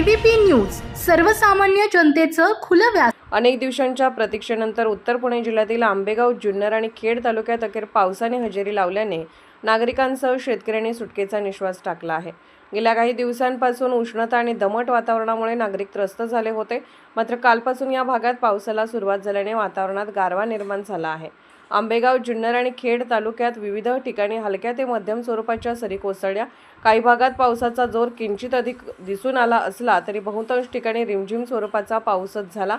ABP news सर्वसामान्य जनतेचं खुलं व्यास। अनेक दिवसांच्या प्रतीक्षेनंतर उत्तर पुणे जिल्ह्यातील आंबेगाव, जुन्नर आणि खेड तालुक्यात अखेर पावसाने हजेरी लावल्याने नागरिकांसह शेतकऱ्यांनी सुटकेचा निश्वास टाकला आहे। गेल्या काही दिवसांपासून उष्णता आणि दमट वातावरणामुळे नागरिक त्रस्त झाले होते, मात्र कालपासून या भागात पावसाला सुरुवात झाल्याने वातावरणात गारवा निर्माण झाला आहे। आंबेगाव, जुन्नर आणि खेड तालुक्यात विविध ठिकाणी हलक्या ते मध्यम स्वरूपाच्या सरी कोसळल्या। काही भागात पावसाचा जोर किंचित अधिक दिसून आला असला तरी बहुतांश ठिकाणी रिमझिम स्वरूपाचा पाऊसच झाला।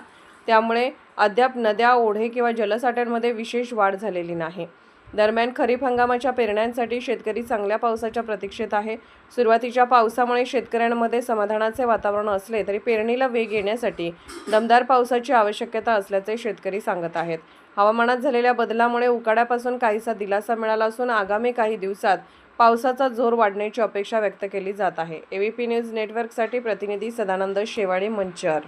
त्यामुळे अद्याप नद्या, ओढे किंवा जलसाठ्यांमध्ये विशेष वाढ झालेली नाही। दरम्यान खरीप हंगामाच्या पेरण्यांसाठी शेतकरी चांगल्या पावसाच्या प्रतीक्षेत आहे। सुरुवातीच्या पावसामुळे शेतकऱ्यांमध्ये समाधानाचे वातावरण असले तरी पेरणीला वेग येण्यासाठी दमदार पावसाची आवश्यकता असल्याचे शेतकरी सांगत आहेत। हवामानात झालेल्या बदलामुळे उकाड्यापासून काहीसा दिलासा मिळाला असून आगामी काही दिवसात पावसाचा जोर वाढण्याची अपेक्षा व्यक्त केली जात आहे। एबीपी न्यूज नेटवर्कसाठी प्रतिनिधी सदानंद शेवाळे, मंचर।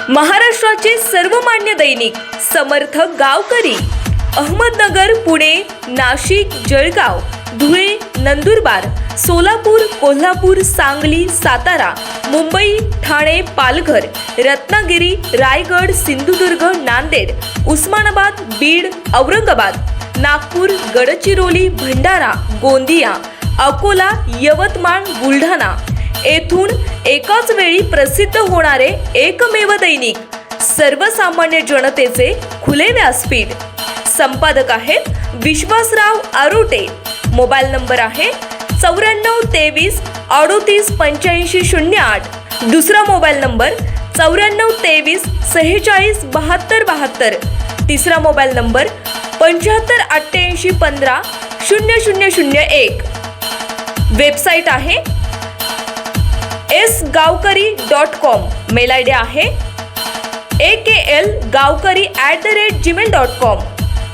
महाराष्ट्राचे सर्वमान्य दैनिक समर्थ गावकरी, अहमदनगर, पुणे, नाशिक, जळगाव, धुळे, नंदुरबार, सोलापूर, कोल्हापूर, सांगली, सातारा, मुंबई, ठाणे, पालघर, रत्नागिरी, रायगड, सिंधुदुर्ग, नांदेड, उस्मानाबाद, बीड, औरंगाबाद, नागपूर, गडचिरोली, भंडारा, गोंदिया, अकोला, यवतमाळ, बुलढाणा येथून एकाच वेळी प्रसिद्ध होणारे एकमेव दैनिक सर्वसामान्य जनतेचे खुले व्यासपीठ। संपादक आहेत विश्वासराव आरोटे। मोबाईल नंबर आहे 94 23 38 85 08। दुसरा मोबाईल नंबर 94 23 46 72 72। तिसरा मोबाईल नंबर 75 88 15 0001। वेबसाईट आहे sgavkari.com। मेल आयडी आहे akl gavkari@gmail.com।